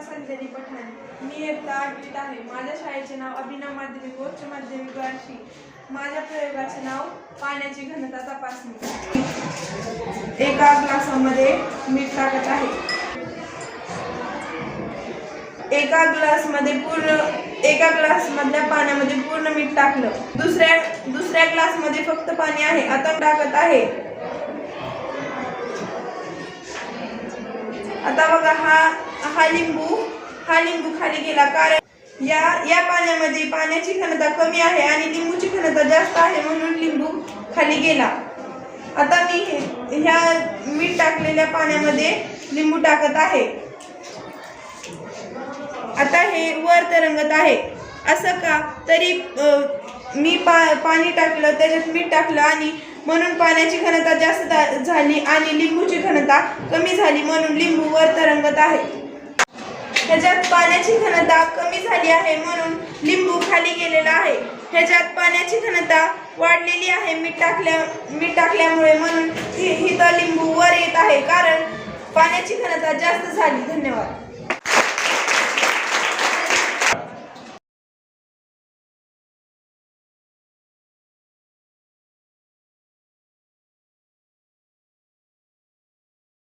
संजनी पठाण। मी इयत्ता 8वीत आहे। माझ्या शाळेचे नाव अभिनव माध्यमिक उच्च माध्यमिक वार्षिक। माझ्या प्रयोगाचे नाव पाण्याची घनता तपासणी। एका ग्लासामध्ये मीठ टाकत आहे। एका ग्लासमधल्या पाण्यामध्ये पूर्ण मीठ टाकलं। दुसऱ्या ग्लासमध्ये फक्त पाणी आहे। आता टाकत आहे। आता बघा हा लिंबू खाली गेला, कारण या पाण्यामध्ये पाण्याची घनता कमी आहे आणि लिंबूची घनता जास्त आहे, म्हणून लिंबू खाली गेला। आता मी ह्या मीठ टाकलेल्या पाण्यामध्ये लिंबू टाकत आहे। आता हे वर तरंगत आहे। असं का? तरी मी पाणी टाकलं, त्याच्यात मीठ टाकलं आणि म्हणून पाण्याची घनता जास्त झाली आणि लिंबूची घनता कमी झाली, म्हणून लिंबू वर तरंगत आहे। ह्याच्यात पाण्याची घनता कमी झाली आहे म्हणून लिंबू खाली गेलेला आहे। ह्याच्यात पाण्याची घनता वाढलेली आहे मीठ टाकल्यामुळे, म्हणून ही लिंबू वर येत आहे, कारण पाण्याची घनता जास्त झाली। धन्यवाद।